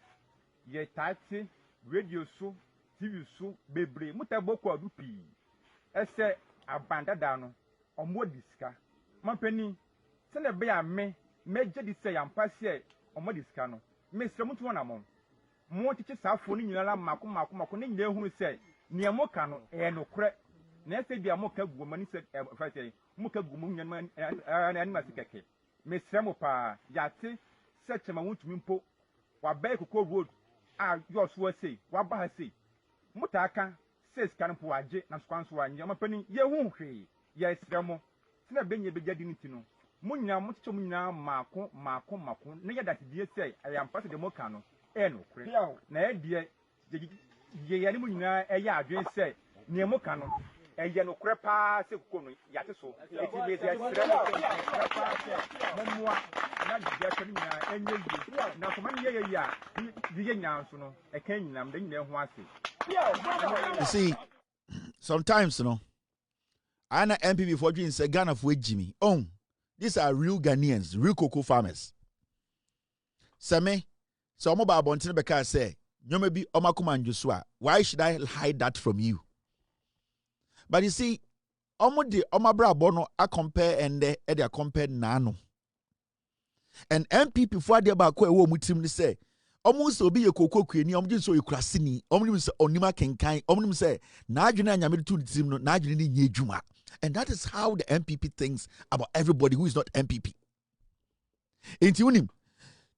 G: ye taati radio so TV so bebre mutaboko adupi ese abanda da no omo diska mampani se na be ya meje di se yampa se omo diska no mesre mutu wona mo tiki safo ni nyina la mako ne nyina ehunu se ne mo ka no no kre na ese bia mo ka guo mani se fa se mo ka guo mo nyana ani ma sikeke mesre mo pa yate se chema Wontumi mpo wa bai Koko road a yo so ase wa ba ha se mutaka se scan po age na skwanso wa nyama pani ye hu hwe ye sre mo se na benye bejadi nti no mo nyina mo tete mo nyina mako ne ye dati die se ayampa se de mo ka no no kre na e die ye mo nyina e ya adwen se ne mo ka no ye no kre pa se Koko no yate so eti be se sre mo pa se mo na dia so nyina enye yi na so man ye ya die nyanso no e kan nyinam de nyina ho ase.
A: You see, sometimes, I know MPP for doing say Ghana for Jimmy. Oh, these are real Ghanaians, real cocoa farmers. Sami, so I'm about Bontin Beka say, you may be Omakuma Joshua. Why should I hide that from you? But you see, Omodi Omabra Bono I compare and they compare nano. And MPP for the about wo mutim say. Almost obi ye Koko kwani omje so ekurasini omnim se onima kenkan omnim se na adwene anyame to team no na adwene ni nye dwuma. And that is how the MPP thinks about everybody who is not MPP. Enti unim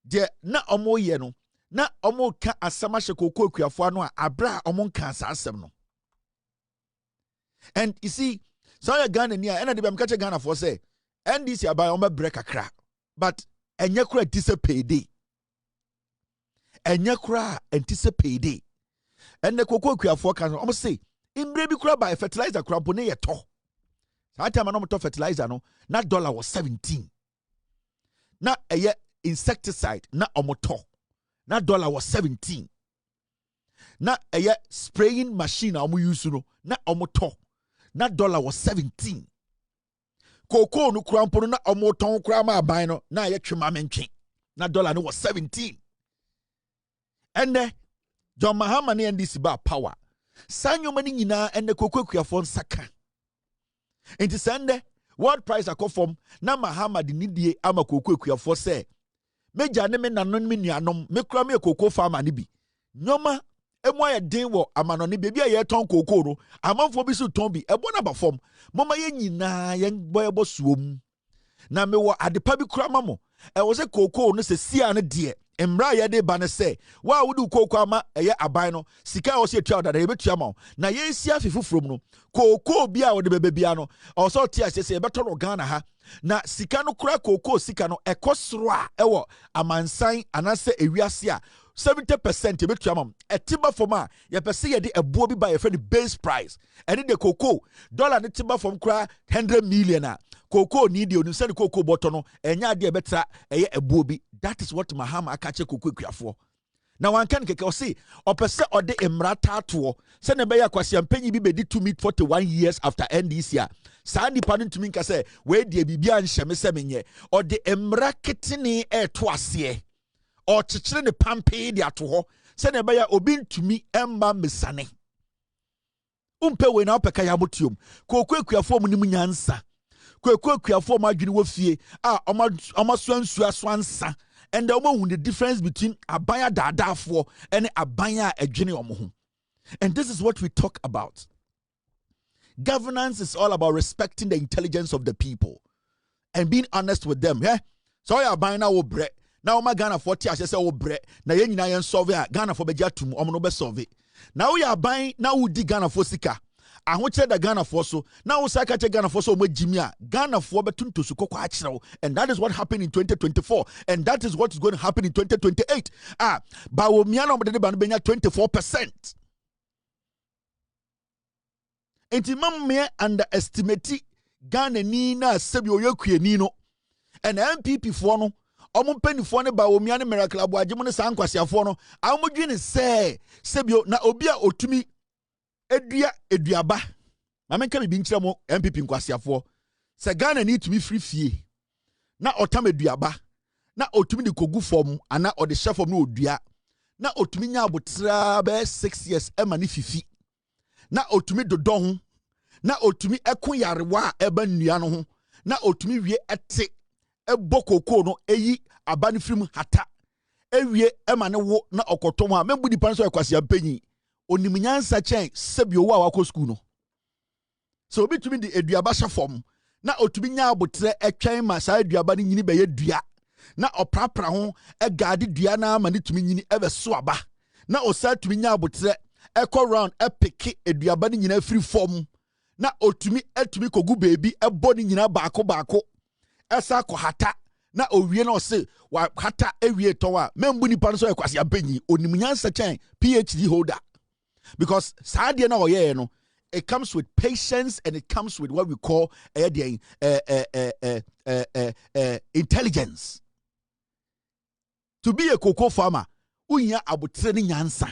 A: de na omo ye no na omo ka asama hye Koko akuafo ano a abra omo ka asasem no. And you see, so ya Ghana ni a na de bem ka che Ghana for say NDC abai omo break akra but enye kura disapay Enya kura anticipate and the Koko akuafo kan almost say imbre bi kura by fertilizer kura bone ye to that time no to fertilizer no na dollar was 17 na eye insecticide na omoto na dollar was 17 na eye spraying machine omo use no na omoto na dollar was 17 Koko no kura mpo na omoton kura ma aban no na ye twema mentwe na dollar no was 17. And John Mahama and this about power. Sanyo mani nyina and the Koko akuafo nsaka. Enti sende world price akofom na Mahama di nidie ama Koko akuafo se meja ne me nanon me nuanom me kura me Koko farmer ni bi. Nyoma emu aye den wo amano ne bebi aye ton Koko no amanfo bi so ton bi ebo na ba fom moma ye nyina ye boyebo suom na me wo adepa bi kura mamo e wo se Koko no se sia ne de Emra ya de bane se wa wudu Koko ama eye aban no sika wo se tua dada ye betua ma na ye sia fifufrom no Koko bia wo de bebia no o so tia se beto no Ghana ha na sika no kura Koko sika no ekosoro a ewo amansan anase ewiase a 70% ye betua ma etiba fom a ye pese ye de ebo bi ba ye friend base price ene de Koko dollar ne tiba fom kura 100 million a Koko ni de onu se de Koko boto no enya de betra eye ebo bi. That is what Mahama akache Koko akuafo. Na wan kan keke o se opese ode emra tatuo se ne be ya kwase ampanyi bi bedi to meet 41 years after NDC a saa nipa no ntumi nka se we de bibia nhyeme se menye ode emra ketene eto ase o kyekere ne pampe de ato ho se ne be ya obi ntumi emma mesane umpe we na opeka ya motiom Koko akuafo mu nim nyansa Koko akuafo ma adwene wo fie a omaso ansa and the difference between abaya dadafo and abaya adwene omo. And this is what we talk about. Governance is all about respecting the intelligence of the people and being honest with them. Yeah? So ya abaya na wo bre na oma Ghana 40 a say wo bre na ye nyina yen solve a Ghana for beja tum omo no be solve. Na wo ya abaya na wo di Ghana for sika ahoche da Ghana for so na wo saka che Ghana for so mo jimi a Ghana for betunto su kokko a kire. And that is what happened in 2024 and that is what is going to happen in 2028. Bawumia no de ba no benya 24%. Enti mamme underestimate Ghana ni na sebi oyakuani no and MPP for no omo penifo ne Bawumia ne miracle aboaje mo ne sankwasiafo no amodwene se sebio na obi a otumi eduaba mamenka bibi nkyerɛ mo MPP nkwasiafo Se Ghana need to be free fee. Na otame duaba. Na otumi de kogu form ana or the chef of no dua. Na otumi nya abotra be 6 years ema ni fifi. Na otumi dodon. Na otumi ekun yarewa eba nnua no ho. Na otumi wie ete ebo koko no eyi abani film hata. Ewie ema ne wo na okotom a membu di pan so ekwase ampanyi. Onim nyansa chen sebio wo a wako school no. So obi tumi de eduaba sha form. Na otumi nya abotre etwen ma sa eduaba ni nyini beye dua. Na oprapra ho egade dua na ma ne tumi nyini ebe so aba. Na osa tumi nya abotre ekọ round epeke eduaba ni nyina free form. Na otumi etumi kogu baby ebo ni nyina baako esa ko hata na owie na ose wa hata ewie towa membu ni pan so ekwase ampanyi onim nyansa chen PhD holder because saade na oye no it comes with patience and it comes with what we call intelligence. To be a cocoa farmer unya abotre ni nyansa.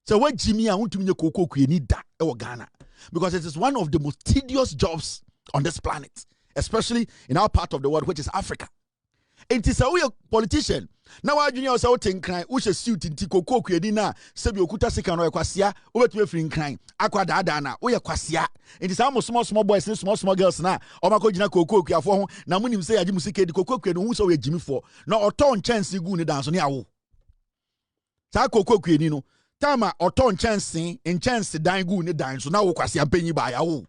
A: So what Jimmy I want to be a cocoa kweni da e Ghana because it is one of the most tedious jobs on this planet, especially in our part of the world, which is Africa. It is a politician. Now I junior so ten cry, which a suit in Tiko Kredina, Sebi Okuta Secano Quasia, over to a free crying, Aqua Dadana, we are Quasia. It is almost small boys and small girls now. Or Macojina Coco, Kiafon, Namunim say, I didn't see the Coco, who's away Jimmy for. No, or ton chance you go dance on Yahoo. Sako Kredino, Tama or ton chance in chance to dine go dance, so now Quasia penny by Yahoo.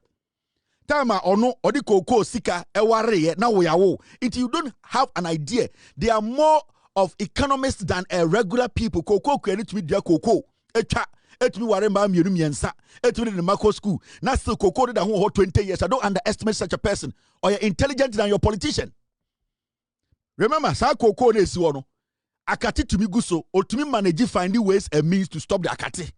A: Tama or no or the cocoa sika eware now we are if you don't have an idea they are more of economists than a regular people. Cocoa credit with their cocoa echa et me ware ma mienu miensa et me the macro school na still cocoa that who 20 years. I don't underestimate such a person or you're intelligent than your politician. Remember sa cocoa na esi no akati to me guso or to me manage finding ways and means to stop the akati.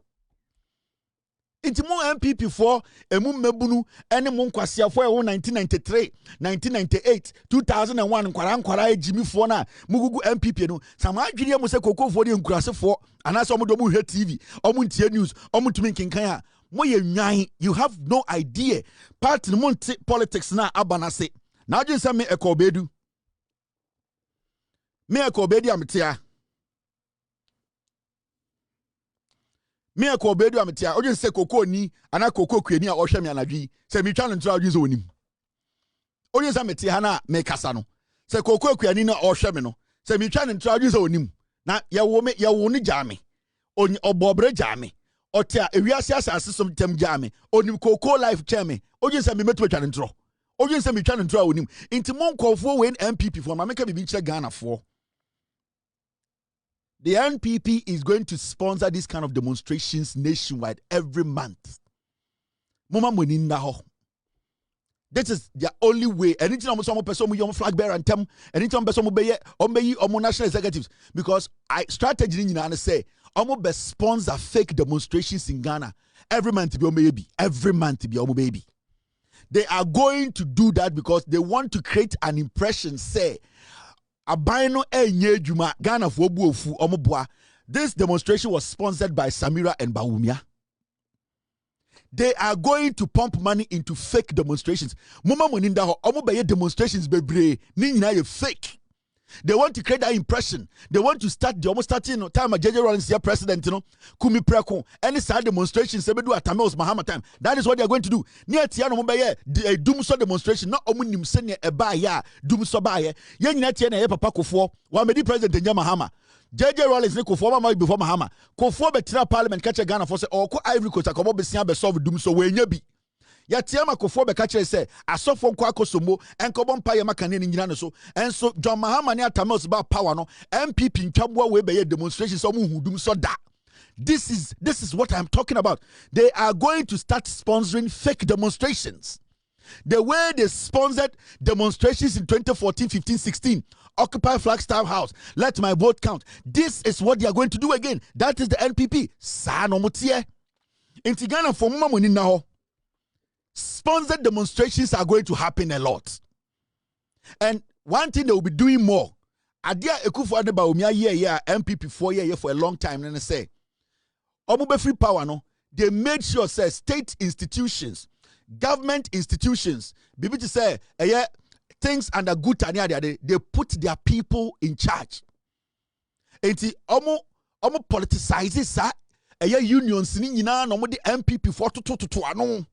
A: It's more MPP for emu mebunu ene mu nkwasia for 1993, 1998, 2001 nkwara Jimmy for na mugugu MPP no sama adwiri mu se kokofo de nkurase for anase omo do mu hwe TV omo ntie news omo tumi nkenkan a mo ye nwan. You have no idea party no politics na abanase na adwin se me ekobedu ametia me ko bedu ametia oje se koko ni ana koko kweni a ohwe me anadwi se mi twa no ntra oje se onim oje se metia ha na me kasa no se koko kweni na ohwe me no se mi twa no ntra oje se onim na ye wo ni jame obobre jame otia ewiase asase som tem jame onim koko life cheme oje se me metu twa no ntro oje se mi twa no ntra onim inti mon kofo wen MPP for ma meka bibi nchire Ghana for. The NPP is going to sponsor this kind of demonstrations nationwide every month. Mama Moninda ho. This is their only way. Anytime some person with your flag bearer and them, anytime person will be national executives, because strategy in say be sponsor fake demonstrations in Ghana every month to be baby. Every month to be baby. They are going to do that because they want to create an impression, say Abino enye juma Ghana for buofu omoboa. This demonstration was sponsored by Samira and Bawumia. They are going to pump money into fake demonstrations. Mama moninda ho omo demonstrations bebre ni nyina ye fake. They want to create that impression. They want to start the almost starting time JJ Rollins here president, Kumi Preko. Any side demonstrations they do at Tamils Mahama time. That is what they are going to do. Near Tiano Mumbaye, a doomso demonstration, not omunim senior a baya, doomso baye. Yen Natiana Papa Kofo, while Medi president in Yamahama. JJ Rollins ne Kofo before Mahama. Kofo betra parliament catch a Ghana for say or Ivory Coast akobo besia be solve doomso we nyabi. Yatiama kofo be kache say asofo nkwa akosomo enkobo mpa ye makane ni nyina no so enso John Mahama ne atamos ba power no MPP ntwaboa we be demonstrations so hudum so da. This is what I'm talking about. They are going to start sponsoring fake demonstrations. The way they sponsored demonstrations in 2014, 15, 16, Occupy Flagstaff House, let my vote count. This is what they are going to do again. That is the NPP. Sa no mutie. Inti Ghana for mama money now. Sponsored demonstrations are going to happen a lot. And one thing they will be doing more. Adia Ekufuade Bawumia year MPP 4 year for a long time. And they say, Omube free power no. They made sure say state institutions, government institutions, bibi to say, things under good tanya, they put their people in charge. Enti omo politicizes sa unions ni nyina no the MPP for to ano.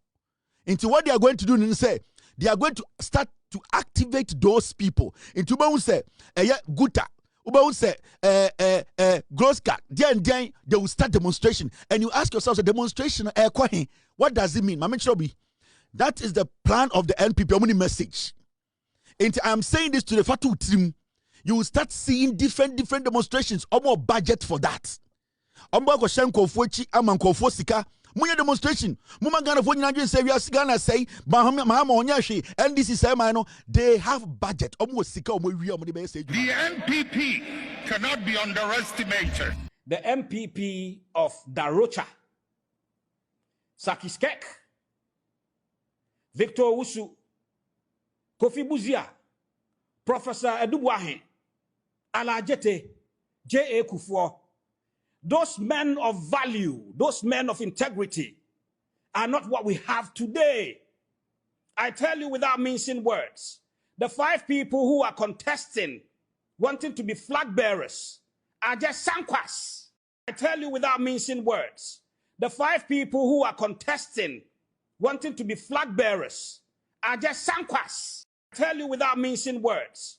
A: Enti what they are going to do is say they are going to start to activate those people. Enti uba say guta, uba say groska, then they will start demonstration. And you ask yourself, the demonstration what does it mean? Mama Chobi, that is the plan of the NPP. Only message. And I am saying this to the Fatu team. You will start seeing different demonstrations. More budget for that. Munya demonstration. Mumagana for Nigerian say we are Ghana say Mahama Onyashi and this is they have budget. The
H: NPP cannot be underestimated.
I: The MPP of Darocha, Sakiskek, Victor Wusu, Kofi Buzia, Professor Adu-Boahen, Alajete, J.A. Kufuor, those men of value, those men of integrity are not what we have today. I tell you without mincing words, the 5 people who are contesting, wanting to be flag bearers, are just sankwas. I tell you without mincing words, the 5 people who are contesting, wanting to be flag bearers, are just sankwas. I tell you without mincing words,